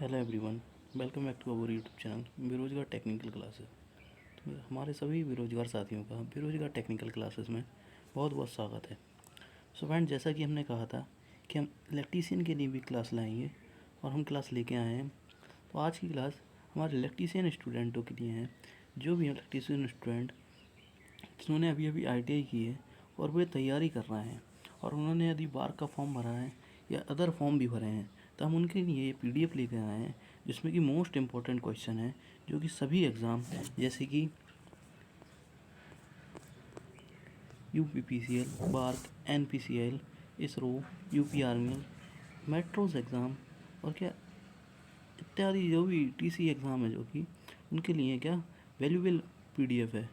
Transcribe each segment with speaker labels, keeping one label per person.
Speaker 1: Hello everyone, welcome back to our YouTube channel बेरोजगार technical classes. तो हमारे सभी बेरोजगार साथियों का बेरोजगार टेक्निकल क्लासेस में बहुत बहुत स्वागत है। सो फ्रेंड, जैसा कि हमने कहा था कि हम इलेक्ट्रीशियन के लिए भी क्लास लाएंगे और हम क्लास लेके आए हैं। तो आज की क्लास हमारे इलेक्ट्रीशियन स्टूडेंटों के लिए है, जो भी इलेक्ट्रीशियन स्टूडेंट जिन्होंने अभी अभी ITI की है और वे तैयारी कर रहे हैं और उन्होंने यदि बार का फॉर्म भरा है या अदर फॉर्म भी भरे हैं, तो हम उनके लिए ये PDF लेकर आए हैं, जिसमें कि मोस्ट इम्पॉर्टेंट क्वेश्चन है जो कि सभी एग्ज़ाम जैसे कि UPPCL, BARC, NPCL, ISRO, UP army, metros exam और क्या इत्यादि जो भी TC एग्ज़ाम है, जो कि उनके लिए क्या वैल्यूबल PDF है।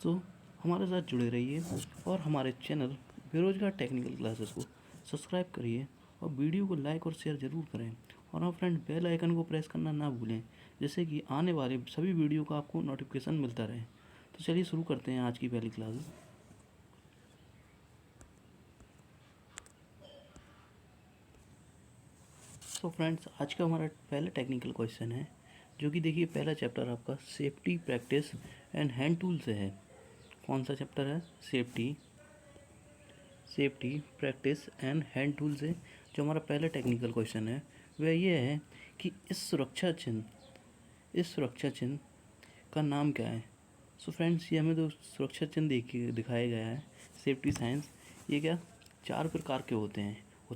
Speaker 1: तो हमारे साथ जुड़े रहिए और हमारे चैनल बेरोजगार टेक्निकल क्लासेस को सब्सक्राइब करिए और वीडियो को लाइक और शेयर ज़रूर करें। और हाँ फ्रेंड, बेल आइकन को प्रेस करना ना भूलें, जिससे कि आने वाले सभी वीडियो का आपको नोटिफिकेशन मिलता रहे। तो चलिए शुरू करते हैं आज की पहली क्लास। तो फ्रेंड्स, आज का हमारा पहला टेक्निकल क्वेश्चन है, जो कि देखिए पहला चैप्टर आपका safety practice and hand tool से है। कौन सा चैप्टर है? Safety practice and hand tool से जो हमारा पहला टेक्निकल क्वेश्चन है वह ये है कि इस सुरक्षा चिन्ह का नाम क्या है। सो फ्रेंड्स, ये हमें तो सुरक्षा चिन्ह देखिए दिखाया गया है, सेफ्टी साइंस। ये क्या 4 प्रकार के होते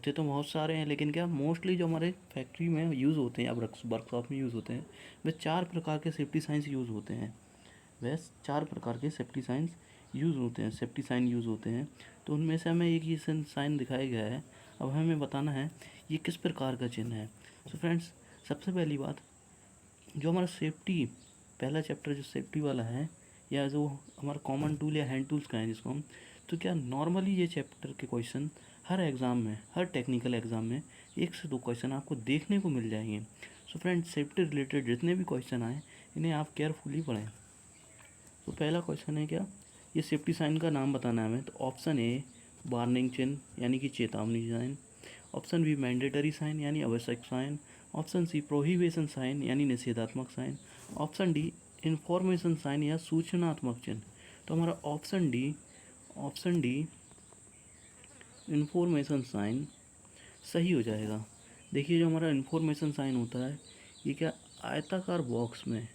Speaker 1: तो बहुत सारे हैं, लेकिन क्या मोस्टली जो हमारे फैक्ट्री में यूज़ होते हैं या वर्कशॉप में यूज़ होते हैं, वे 4 प्रकार के सेफ्टी साइंस यूज़ होते हैं। वह 4 प्रकार के सेफ्टी साइंस यूज़ होते हैं, सेफ्टी साइन यूज़ होते हैं। तो उनमें से हमें एक ही साइन दिखाया गया है। अब हमें बताना है ये किस प्रकार का चिन्ह है। सो फ्रेंड्स, सबसे पहली बात, जो हमारा सेफ्टी पहला चैप्टर जो सेफ्टी वाला है, या जो हमारा कॉमन टूल या हैंड टूल्स का है जिसको हम, तो क्या नॉर्मली ये चैप्टर के क्वेश्चन हर एग्ज़ाम में, हर टेक्निकल एग्ज़ाम में 1 से 2 क्वेश्चन आपको देखने को मिल जाएंगे। सो फ्रेंड्स, सेफ्टी रिलेटेड जितने भी क्वेश्चन आए इन्हें आप केयरफुली पढ़ें। तो पहला क्वेश्चन है क्या, ये सेफ्टी साइन का नाम बताना है हमें। तो ऑप्शन ए वार्निंग चिन्ह यानी कि चेतावनी sign, option B mandatory sign यानी आवश्यक sign, option C prohibition sign यानी निषेधात्मक sign, option D information sign या सूचनात्मक चिन्ह। तो हमारा ऑप्शन डी इंफॉर्मेशन साइन सही हो जाएगा। देखिए, जो हमारा इंफॉर्मेशन साइन होता है, ये क्या आयताकार बॉक्स में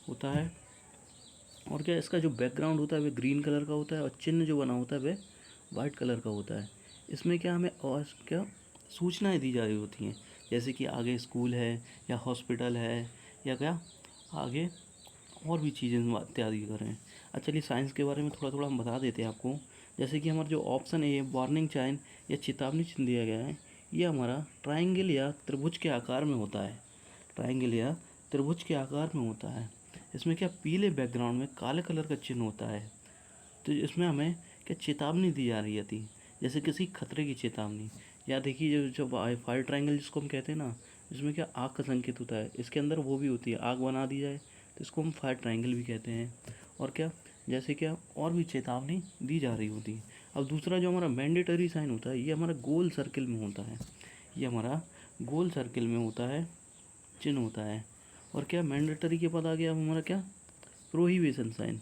Speaker 1: होता है, और क्या इसका जो बैकग्राउंड होता है वह ग्रीन कलर का होता है और चिन्ह जो बना होता है वह वाइट कलर का होता है। इसमें क्या हमें और क्या सूचनाएं दी जा रही होती हैं, जैसे कि आगे स्कूल है या हॉस्पिटल है या क्या आगे और भी चीज़ें इत्यादि कर रहे हैं। अच्छा, चलिए साइंस के बारे में थोड़ा थोड़ा हम बता देते हैं आपको। जैसे कि हमारा जो ऑप्शन है, ये वार्निंग साइन या चेतावनी चिन्ह दिया गया है, ये हमारा ट्राइंगल या त्रिभुज के आकार में होता है। ट्राइंगल या त्रिभुज के आकार में होता है। इसमें क्या पीले बैकग्राउंड में काले कलर का चिन्ह होता है। तो इसमें हमें क्या चेतावनी दी जा रही थी, जैसे किसी खतरे की चेतावनी। या देखिए, जो फायर ट्राइंगल जिसको हम कहते हैं ना, इसमें क्या आग का संकेत होता है, इसके अंदर वो भी होती है, आग बना दी जाए तो इसको हम फायर ट्राइंगल भी कहते हैं। और क्या जैसे क्या और भी चेतावनी दी जा रही होती है। अब दूसरा जो हमारा मैंडेटरी साइन होता है, ये हमारा गोल सर्किल में होता है। ये हमारा गोल सर्किल में होता है, चिन्ह होता है। और क्या मैंडेटरी के बाद आ गया हमारा क्या प्रोहिबिशन साइन।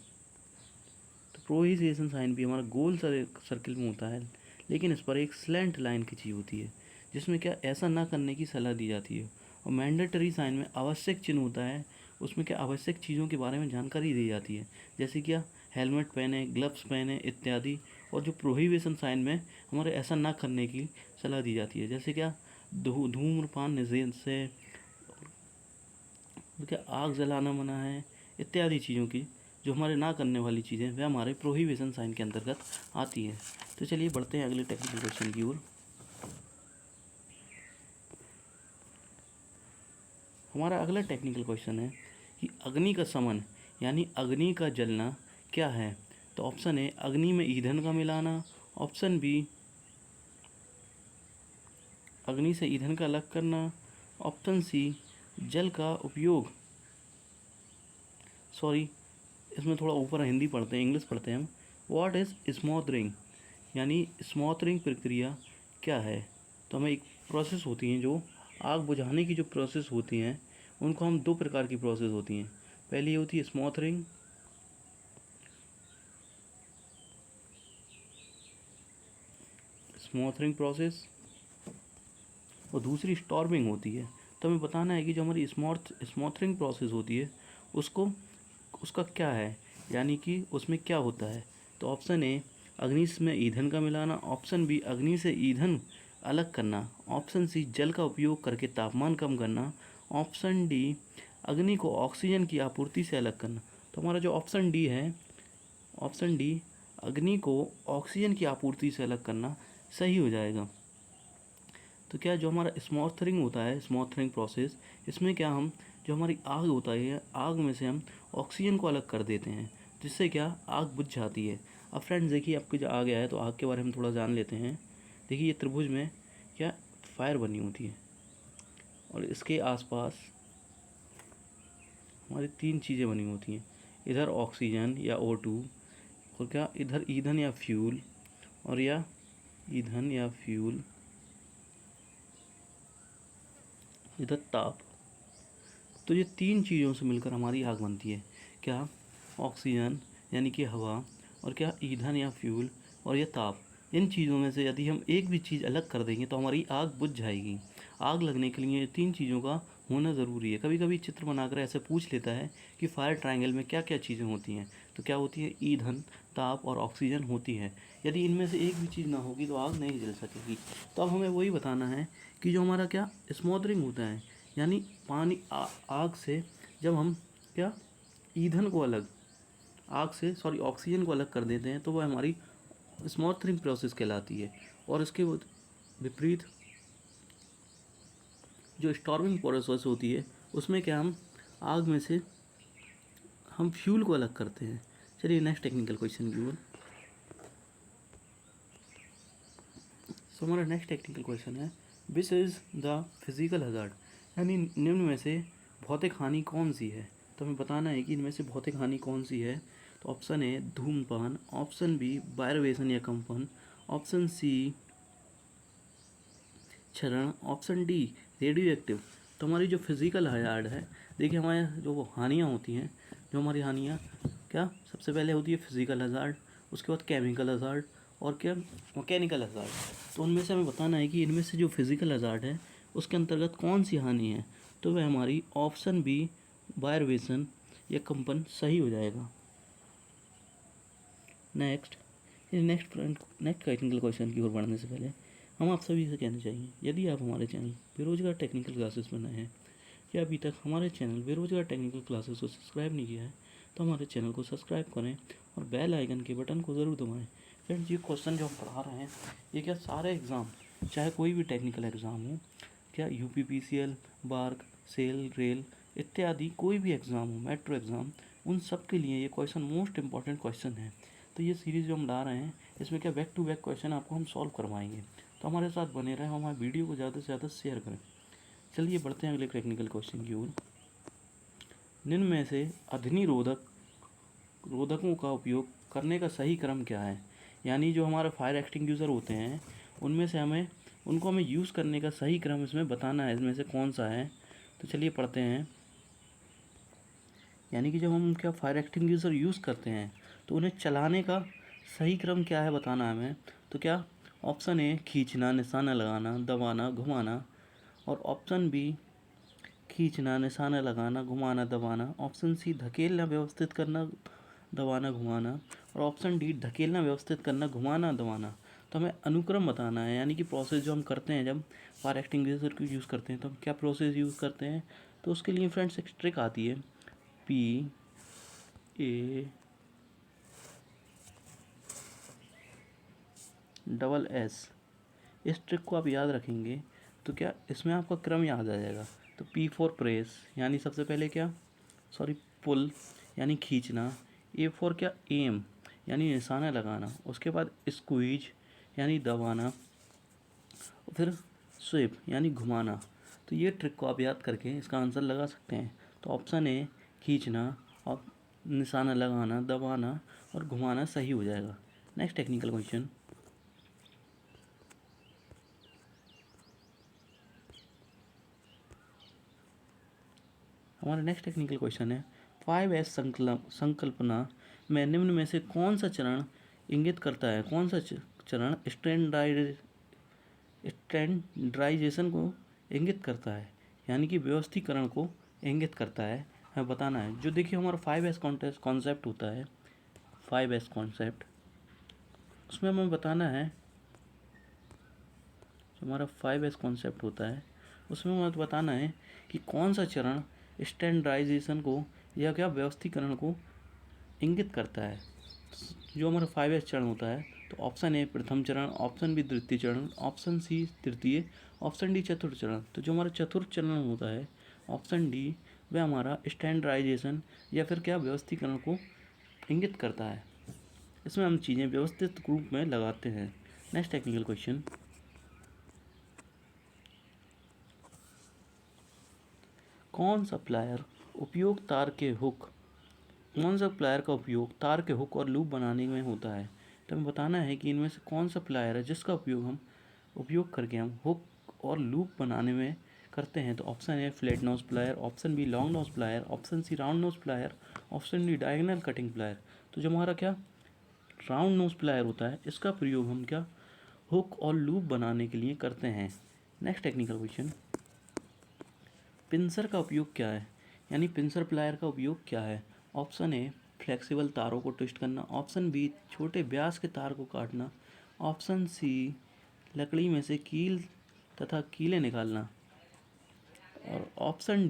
Speaker 1: तो प्रोहिबिशन साइन भी हमारा गोल सर्किल में होता है, लेकिन इस पर एक स्लैंट लाइन खींची होती है, जिसमें क्या ऐसा ना करने की सलाह दी जाती है। और मैंडेटरी साइन में आवश्यक चिन्ह होता है, उसमें क्या आवश्यक चीज़ों के बारे में जानकारी दी जाती है, जैसे क्या हेलमेट पहने, ग्लव्स पहने इत्यादि। और जो प्रोहिबिशन साइन में हमारे ऐसा ना करने की सलाह दी जाती है, जैसे क्या धूम्रपान निषेध से, क्या आग जलाना मना है इत्यादि चीज़ों की, जो हमारे ना करने वाली चीज़ें वह हमारे प्रोहिबिशन साइन के अंतर्गत आती है। तो चलिए बढ़ते हैं अगले टेक्निकल क्वेश्चन की ओर। हमारा अगला टेक्निकल क्वेश्चन है कि अग्नि का शमन यानी अग्नि का जलना क्या है। तो ऑप्शन ए अग्नि में ईंधन का मिलाना, ऑप्शन बी अग्नि से ईंधन का अलग करना, ऑप्शन सी जल का उपयोग, सॉरी इसमें थोड़ा ऊपर हिंदी पढ़ते हैं, इंग्लिश पढ़ते हैं हम। व्हाट इज़ स्मॉथरिंग यानी स्मॉथरिंग प्रक्रिया क्या है। तो हमें एक प्रोसेस होती है जो आग बुझाने की जो प्रोसेस होती हैं उनको हम दो प्रकार की प्रोसेस होती हैं। पहली होती है स्मॉथरिंग प्रोसेस और दूसरी स्टॉर्मिंग होती है। तो हमें बताना है कि जो हमारी स्मॉथरिंग प्रोसेस होती है उसको उसका क्या है, यानी कि उसमें क्या होता है। तो ऑप्शन ए अग्नि में ईंधन का मिलाना, ऑप्शन बी अग्नि से ईंधन अलग करना, ऑप्शन सी जल का उपयोग करके तापमान कम करना, ऑप्शन डी अग्नि को ऑक्सीजन की आपूर्ति से अलग करना। तो हमारा जो ऑप्शन डी है, ऑप्शन डी अग्नि को ऑक्सीजन की आपूर्ति से अलग करना सही हो जाएगा। तो क्या जो हमारा स्मॉथरिंग होता है, स्मॉथरिंग प्रोसेस, इसमें क्या हम जो हमारी आग होता है आग में से हम ऑक्सीजन को अलग कर देते हैं, जिससे क्या आग बुझ जाती है। अब फ्रेंड्स देखिए आपकी जो आग है तो आग के बारे में थोड़ा जान लेते हैं। देखिए ये त्रिभुज में क्या फायर बनी होती है और इसके आसपास हमारी तीन चीज़ें बनी होती हैं, इधर ऑक्सीजन या O2 और क्या इधर ईंधन या फ्यूल और या ईंधन या फ्यूल, इधर ताप। तो ये तीन चीज़ों से मिलकर हमारी आग बनती है। क्या ऑक्सीजन यानी कि हवा और क्या ईंधन या फ्यूल और यह ताप। इन चीज़ों में से यदि हम एक भी चीज़ अलग कर देंगे तो हमारी आग बुझ जाएगी। आग लगने के लिए तीन चीज़ों का होना ज़रूरी है। कभी कभी चित्र बनाकर ऐसे पूछ लेता है कि फायर ट्रायंगल में क्या क्या चीज़ें होती हैं। तो क्या होती है, ईंधन, ताप और ऑक्सीजन होती है। यदि इनमें से एक भी चीज़ ना होगी तो आग नहीं जल सकेगी। तो अब हमें वही बताना है कि जो हमारा क्या स्मोथरिंग होता है, यानी पानी आग से जब हम क्या ईंधन को अलग आग से ऑक्सीजन को अलग कर देते हैं तो वह हमारी स्मॉथरिंग प्रोसेस कहलाती है। और इसके विपरीत जो स्टॉर्मिंग प्रोसेस होती है उसमें क्या हम आग में से हम फ्यूल को अलग करते हैं। चलिए नेक्स्ट टेक्निकल क्वेश्चन की ओर। सो हमारा नेक्स्ट टेक्निकल क्वेश्चन है, which is the physical hazard, यानी निम्न में से भौतिक हानि कौन सी है। तो हमें बताना है कि इनमें से भौतिक हानि कौन सी है। तो ऑप्शन ए धूम्रपान, ऑप्शन बी वायब्रेशन या कंपन, ऑप्शन सी क्षरण, ऑप्शन डी रेडियो एक्टिव। तो हमारी जो फिजिकल हजार्ड है, देखिए हमारे जो हानियाँ होती हैं, जो हमारी हानियाँ क्या सबसे पहले होती है फिजिकल हजार्ड, उसके बाद केमिकल हजार्ड और क्या मैकेनिकल हजार्ड। तो उनमें से हमें बताना है कि इनमें से जो फिजिकल हजार्ड है उसके अंतर्गत कौन सी हानि है। तो वह हमारी ऑप्शन बी वायब्रेशन या कंपन सही हो जाएगा। नेक्स्ट टेक्निकल क्वेश्चन की ओर बढ़ने से पहले हम आप सभी से कहना चाहिए, यदि आप हमारे चैनल बेरोजगार टेक्निकल क्लासेस में नए हैं या अभी तक हमारे चैनल बेरोजगार टेक्निकल क्लासेस को सब्सक्राइब नहीं किया है तो हमारे चैनल को सब्सक्राइब करें और बेल आइकन के बटन को ज़रूर दबाएं। फ्रेंड्स ये क्वेश्चन जो हम पढ़ा रहे हैं ये क्या सारे एग्ज़ाम, चाहे कोई भी टेक्निकल एग्ज़ाम हो, क्या UPPCL, बार्क, सेल, रेल इत्यादि कोई भी एग्ज़ाम हो, मेट्रो एग्ज़ाम, उन सब के लिए ये क्वेश्चन मोस्ट इंपॉर्टेंट क्वेश्चन है। तो ये सीरीज़ जो हम ला रहे हैं इसमें क्या बैक टू बैक क्वेश्चन आपको हम सॉल्व करवाएंगे। तो हमारे साथ बने रहें, हमारे वीडियो को ज़्यादा से ज़्यादा शेयर करें। चलिए बढ़ते हैं अगले टेक्निकल क्वेश्चन की ओर। निम्न में से रोधकों का उपयोग करने का सही क्रम क्या है, यानी जो हमारे फायर एक्सटिंग्विशर होते हैं उनमें से हमें यूज़ करने का सही क्रम इसमें बताना है, इसमें से कौन सा है। तो चलिए पढ़ते हैं। यानी कि जब हम क्या फायर एक्सटिंग्विशर यूज़ करते हैं तो उन्हें चलाने का सही क्रम क्या है बताना है हमें। तो क्या ऑप्शन ए खींचना, निशाना लगाना, दबाना, घुमाना और ऑप्शन बी खींचना, निशाना लगाना, घुमाना, दबाना, ऑप्शन सी धकेलना, व्यवस्थित करना, दबाना, घुमाना और ऑप्शन डी धकेलना, व्यवस्थित करना, घुमाना, दबाना। तो हमें अनुक्रम बताना है, यानी कि प्रोसेस जो हम करते हैं जब फायर एक्सटिंग्विशर को यूज़ करते हैं तो हम क्या प्रोसेस यूज़ करते हैं। तो उसके लिए फ्रेंड्स एक ट्रिक आती है, PASS। इस ट्रिक को आप याद रखेंगे तो क्या इसमें आपका क्रम याद आ जाएगा। तो P फॉर प्रेस, यानी सबसे पहले क्या पुल यानी खींचना, A फॉर क्या एम यानी निशाना लगाना, उसके बाद स्क्वीज यानी दबाना, फिर स्वीप यानी घुमाना। तो ये ट्रिक को आप याद करके इसका आंसर लगा सकते हैं। तो ऑप्शन ए खींचना और निशाना लगाना, दबाना और घुमाना सही हो जाएगा। Next technical question. हमारा नेक्स्ट टेक्निकल क्वेश्चन है 5S संकल्पना में निम्न में से कौन सा चरण इंगित करता है, कौन सा चरण स्टैंडर्डाइजेशन को इंगित करता है, यानी कि व्यवस्थीकरण को इंगित करता है, हमें बताना है। जो देखिए हमारा 5S कॉन्सेप्ट होता है, 5S कॉन्सेप्ट, उसमें हमें बताना है, जो हमारा 5S कॉन्सेप्ट होता है उसमें हमें बताना है कि कौन सा चरण स्टैंडर्डाइजेशन को या क्या व्यवस्थीकरण को इंगित करता है। जो हमारा 5S चरण होता है, तो ऑप्शन ए प्रथम चरण, ऑप्शन बी द्वितीय चरण, ऑप्शन सी तृतीय, ऑप्शन डी चतुर्थ चरण। तो जो हमारा चतुर्थ चरण होता है, ऑप्शन डी, वह हमारा स्टैंडर्डाइजेशन या फिर क्या व्यवस्थीकरण को इंगित करता है। इसमें हम चीज़ें व्यवस्थित रूप में लगाते हैं। नेक्स्ट टेक्निकल क्वेश्चन, कौन सा प्लायर का उपयोग तार के हुक और लूप बनाने में होता है। तो हमें बताना है कि इनमें से कौन सा प्लायर है जिसका उपयोग करके हम हुक और लूप बनाने में करते हैं। तो option A flat nose plier, option B long nose plier, option C round nose plier, option D diagonal cutting plier. तो जो हमारा क्या राउंड नोज प्लायर होता है, इसका प्रयोग हम क्या हुक और लूप बनाने के लिए करते हैं। नेक्स्ट टेक्निकल क्वेश्चन, पिंसर का उपयोग क्या है, यानी पिंसर प्लायर का उपयोग क्या है। ऑप्शन ए फ्लेक्सिबल तारों को ट्विस्ट करना, ऑप्शन बी छोटे व्यास के तार को काटना, ऑप्शन सी लकड़ी में से कील तथा कीलें निकालना, और ऑप्शन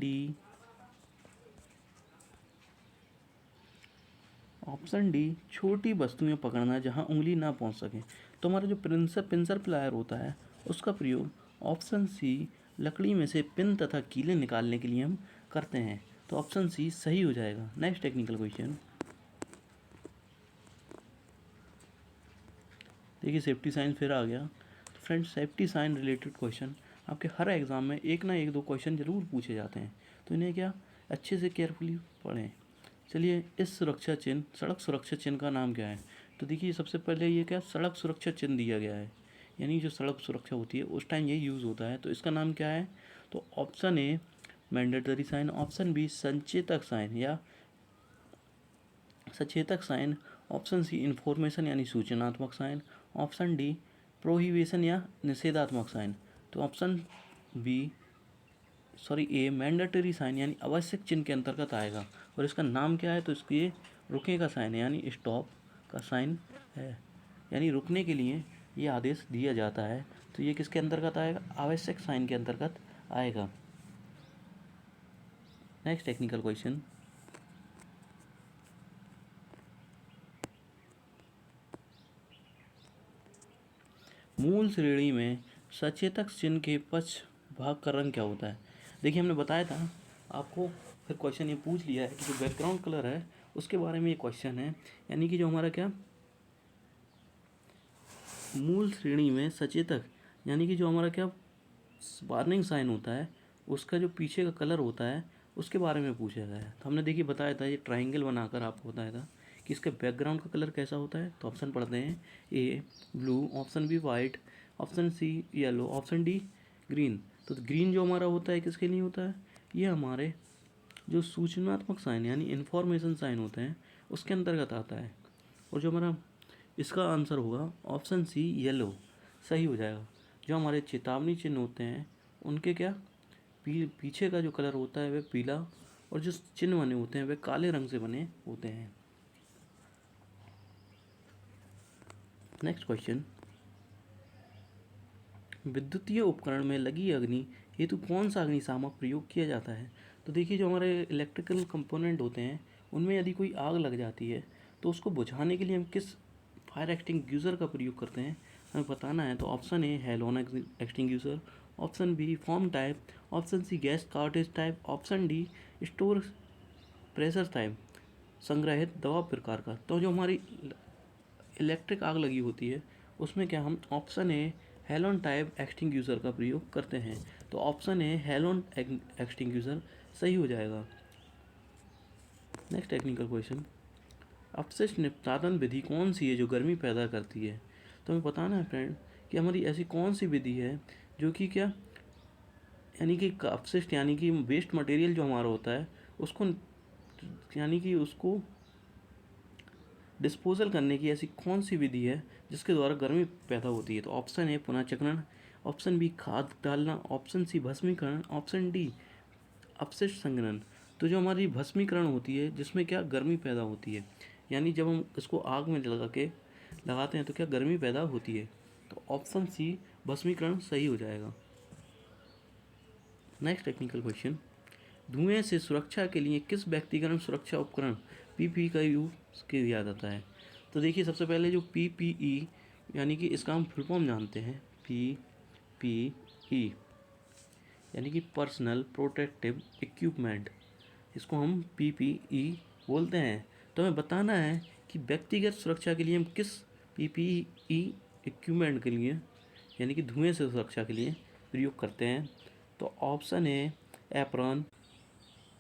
Speaker 1: डी छोटी वस्तुएं पकड़ना जहां उंगली ना पहुंच सके। तो हमारा जो पिंसर प्लायर होता है उसका प्रयोग ऑप्शन सी लकड़ी में से पिन तथा कीलें निकालने के लिए हम करते हैं। तो ऑप्शन सी सही हो जाएगा। नेक्स्ट टेक्निकल क्वेश्चन, देखिए सेफ्टी साइन फिर आ गया। तो friends, safety sign related question आपके हर एग्ज़ाम में एक ना एक दो क्वेश्चन ज़रूर पूछे जाते हैं, तो इन्हें क्या अच्छे से केयरफुली पढ़ें। चलिए, इस सुरक्षा चिन्ह, सड़क सुरक्षा चिन्ह का नाम क्या है। तो देखिए सबसे पहले ये क्या सड़क सुरक्षा चिन्ह दिया गया है, यानी जो सड़क सुरक्षा होती है उस टाइम ये यूज़ होता है। तो इसका नाम क्या है। तो option A mandatory sign, option B संचेतक साइन या सचेतक साइन, ऑप्शन सी इन्फॉर्मेशन यानी सूचनात्मक साइन, ऑप्शन डी प्रोहिबिशन या निषेधात्मक साइन। तो ऑप्शन ए मैंडेटरी साइन यानी आवश्यक चिन्ह के अंतर्गत आएगा। और इसका नाम क्या है। तो इसके ये रुकने का साइन है, यानी स्टॉप का साइन है, यानी रुकने के लिए ये आदेश दिया जाता है। तो ये किसके अंतर्गत आएगा, आवश्यक साइन के अंतर्गत आएगा। नेक्स्ट टेक्निकल क्वेश्चन, मूल श्रेणी में सचेतक चिन्ह के पक्ष भाग का रंग क्या होता है। देखिए हमने बताया था आपको, फिर क्वेश्चन ये पूछ लिया है कि जो बैकग्राउंड कलर है उसके बारे में ये क्वेश्चन है, यानी कि जो हमारा क्या मूल श्रेणी में सचेतक, यानी कि जो हमारा क्या वार्निंग साइन होता है उसका जो पीछे का कलर होता है उसके बारे में पूछा गया है। तो हमने देखिए बताया था, ये ट्राइंगल बनाकर आपको बताया था कि इसके बैकग्राउंड का कलर कैसा होता है। तो ऑप्शन पढ़ते हैं, A blue, option B white, option C yellow, option D green. तो ग्रीन जो हमारा होता है किसके लिए होता है, ये हमारे जो सूचनात्मक साइन यानी इन्फॉर्मेशन साइन होते हैं उसके अंतर्गत आता है। और जो हमारा इसका आंसर होगा ऑप्शन सी येलो, सही हो जाएगा। जो हमारे चेतावनी चिन्ह होते हैं उनके क्या पीछे का जो कलर होता है वह पीला, और जो चिन्ह बने होते हैं वे काले रंग से बने होते हैं। नेक्स्ट क्वेश्चन, विद्युतीय उपकरण में लगी अग्नि हेतु कौन सा अग्निशामक प्रयोग किया जाता है। तो देखिए जो हमारे इलेक्ट्रिकल कंपोनेंट होते हैं उनमें यदि कोई आग लग जाती है तो उसको बुझाने के लिए हम किस फायर एक्सटिंग्विशर का प्रयोग करते हैं, हमें बताना है। तो option A halon extinguisher, option B foam type, option C gas cartridge type, option D store pressure type, संग्रहित दबाव प्रकार का। तो जो हमारी इलेक्ट्रिक आग लगी होती है उसमें क्या हम option A halon type extinguisher का प्रयोग करते हैं। तो ऑप्शन ए हेलोन एक्सटिंग्विशर सही हो जाएगा। नेक्स्ट टेक्निकल क्वेश्चन, अपशिष्ट निपटान विधि कौन सी है जो गर्मी पैदा करती है। तो हमें बताना है फ्रेंड कि हमारी ऐसी कौन सी विधि है जो कि क्या यानी कि अपशिष्ट यानी कि वेस्ट मटेरियल जो हमारा होता है उसको यानी कि उसको डिस्पोजल करने की ऐसी कौन सी विधि है जिसके द्वारा गर्मी पैदा होती है? तो ऑप्शन ए पुनर्चक्रण, ऑप्शन बी खाद डालना, ऑप्शन सी भस्मीकरण, ऑप्शन डी अपशिष्ट संग्रहण। तो जो हमारी भस्मीकरण होती है जिसमें क्या गर्मी पैदा होती है, यानी जब हम इसको आग में लगाते हैं तो क्या गर्मी पैदा होती है। तो ऑप्शन सी भस्मीकरण सही हो जाएगा। नेक्स्ट टेक्निकल क्वेश्चन, धुएं से सुरक्षा के लिए किस व्यक्तिगत सुरक्षा उपकरण पीपीई का यूज किया जाता है? तो देखिए सबसे पहले जो पीपीई यानी कि इसका हम फुल फॉर्म जानते हैं, पीपीई यानी कि पर्सनल प्रोटेक्टिव इक्विपमेंट, इसको हम पीपीई बोलते हैं। तो हमें बताना है कि व्यक्तिगत सुरक्षा के लिए हम किस पीपीई इक्विपमेंट के लिए यानी कि धुएं से सुरक्षा के लिए प्रयोग करते हैं। तो option A apron,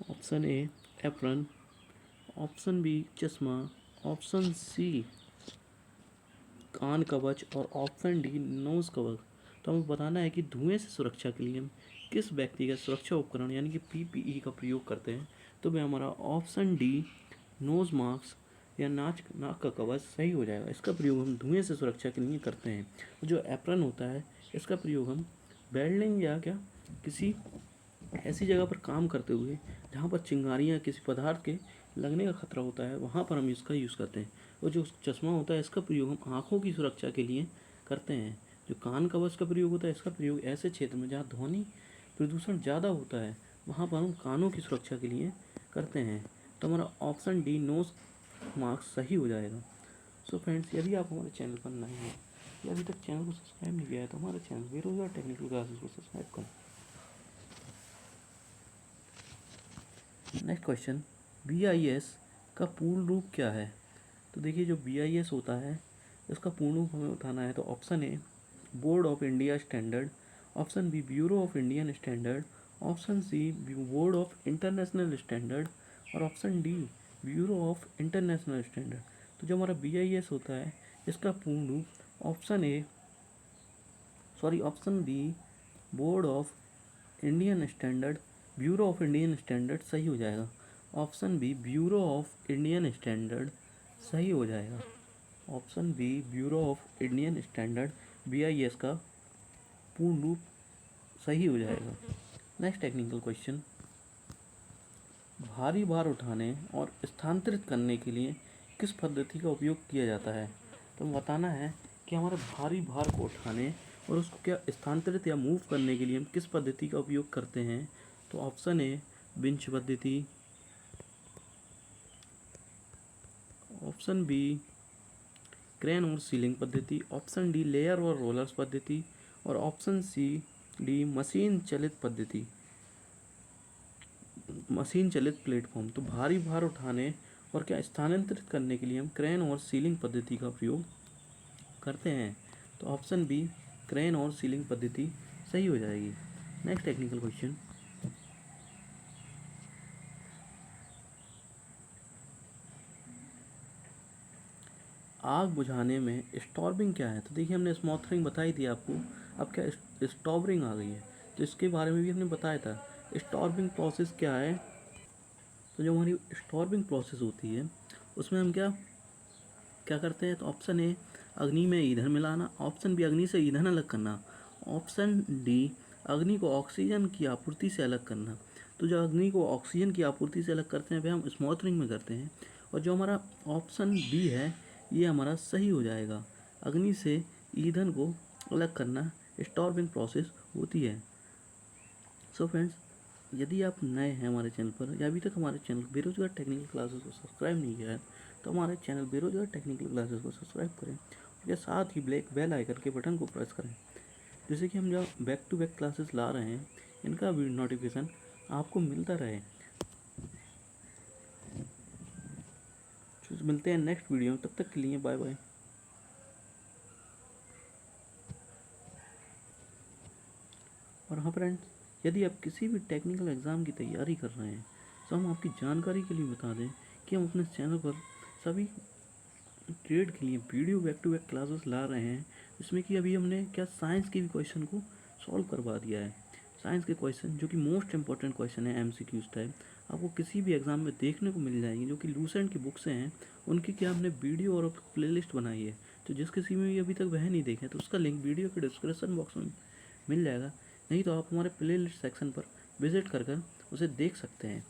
Speaker 1: option A apron, option B चश्मा, ऑप्शन सी कान कवच और ऑप्शन डी नोज कवच। तो हमें बताना है कि धुएं से सुरक्षा के लिए हम किस व्यक्तिगत सुरक्षा उपकरण यानी कि पीपीई का प्रयोग करते हैं। तो वह हमारा ऑप्शन डी नोज मास्क या नाक का कवच सही हो जाएगा। इसका प्रयोग हम धुएं से सुरक्षा के लिए करते हैं। जो एप्रन होता है इसका प्रयोग हम वेल्डिंग या क्या किसी ऐसी जगह पर काम करते हुए जहाँ पर चिंगारियाँ किसी पदार्थ के लगने का खतरा होता है वहाँ पर हम इसका यूज़ करते हैं। और जो चश्मा होता है इसका प्रयोग हम आँखों की सुरक्षा के लिए करते हैं। जो कान कवच का प्रयोग होता है इसका प्रयोग ऐसे क्षेत्र में जहाँ ध्वनि प्रदूषण ज़्यादा होता है वहाँ पर हम कानों की सुरक्षा के लिए करते हैं। तो हमारा ऑप्शन डी नोज मास्क सही हो जाएगा। सो फ्रेंड्स, यदि आप हमारे चैनल पर नए हैं या अभी तक चैनल को सब्सक्राइब नहीं किया है तो हमारे चैनल बेरोजगार टेक्निकल क्लासेस को सब्सक्राइब करें। नेक्स्ट क्वेश्चन, BIS का पूर्ण रूप क्या है? तो देखिए जो BIS होता है इसका पूर्ण रूप हमें उठाना है। तो option A board of India standard, option B bureau of Indian standard, option C board of international standard और option D bureau of international standard. तो जो हमारा BIS होता है इसका पूर्ण रूप option B board of Indian standard, bureau of Indian standard सही हो जाएगा। Option B bureau of Indian standard सही हो जाएगा। Option B bureau of Indian standard BIS का पूर्ण रूप सही हो जाएगा। नेक्स्ट टेक्निकल क्वेश्चन, भारी भार उठाने और स्थानांतरित करने के लिए किस पद्धति का उपयोग किया जाता है? तो बताना है कि हमारे भारी भार को उठाने और उसको क्या स्थानांतरित या मूव करने के लिए हम किस पद्धति का उपयोग करते हैं। तो ऑप्शन ए बिंच पद्धति, ऑप्शन बी क्रेन और सीलिंग पद्धति, ऑप्शन डी लेयर और रोलर्स पद्धति और ऑप्शन सी डी मशीन चलित प्लेटफॉर्म। तो भारी भार उठाने और क्या स्थानांतरित करने के लिए हम क्रेन और सीलिंग पद्धति का प्रयोग करते हैं। तो ऑप्शन बी क्रेन और सीलिंग पद्धति सही हो जाएगी। नेक्स्ट टेक्निकल क्वेश्चन, आग बुझाने में स्टॉर्बिंग क्या है? तो देखिए हमने स्मॉथरिंग बताई थी आपको, अब क्या स्टॉर्बिंग आ गई है। तो इसके बारे में भी हमने बताया था। स्टॉर्बिंग प्रोसेस क्या है? तो जो हमारी स्टॉर्बिंग प्रोसेस होती है उसमें हम क्या क्या करते हैं। तो ऑप्शन ए अग्नि में ईंधन मिलाना, ऑप्शन बी अग्नि से ईंधन अलग करना, ऑप्शन डी अग्नि को ऑक्सीजन की आपूर्ति से अलग करना। तो जो अग्नि को ऑक्सीजन की आपूर्ति से अलग करते हैं वह हम स्मॉथरिंग में करते हैं। और जो हमारा ऑप्शन बी है ये हमारा सही हो जाएगा। अग्नि से ईंधन को अलग करना स्टॉर्बिंग प्रोसेस होती है। सो फ्रेंड्स, यदि आप नए हैं हमारे चैनल पर या अभी तक हमारे चैनल बेरोजगार टेक्निकल क्लासेस को सब्सक्राइब नहीं किया है तो हमारे चैनल बेरोजगार टेक्निकल क्लासेस को सब्सक्राइब करें और साथ ही ब्लैक बेल आइकन के बटन को प्रेस करें, जिससे कि हम जो बैक टू बैक क्लासेस ला रहे हैं इनका भी नोटिफिकेशन आपको मिलता रहे। तो मिलते हैं नेक्स्ट वीडियो में, तब तक के लिए बाय बाय। और हाँ फ्रेंड्स, यदि आप किसी भी टेक्निकल एग्ज़ाम की तैयारी कर रहे हैं तो हम आपकी जानकारी के लिए बता दें कि हम अपने चैनल पर सभी ट्रेड के लिए video back to back classes ला रहे हैं, जिसमें कि अभी हमने क्या साइंस के भी क्वेश्चन को सॉल्व करवा दिया है। साइंस के क्वेश्चन जो कि मोस्ट इंपॉर्टेंट क्वेश्चन है MCQs टाइप, आपको किसी भी एग्ज़ाम में देखने को मिल जाएंगे, जो कि लूसेंट की बुक से हैं। उनकी क्या हमने वीडियो और प्लेलिस्ट बनाई है, तो जिस किसी में भी अभी तक वह नहीं देखे तो उसका लिंक वीडियो के डिस्क्रिप्शन बॉक्स में मिल जाएगा, नहीं तो आप हमारे प्लेलिस्ट सेक्शन पर विजिट कर कर उसे देख सकते हैं।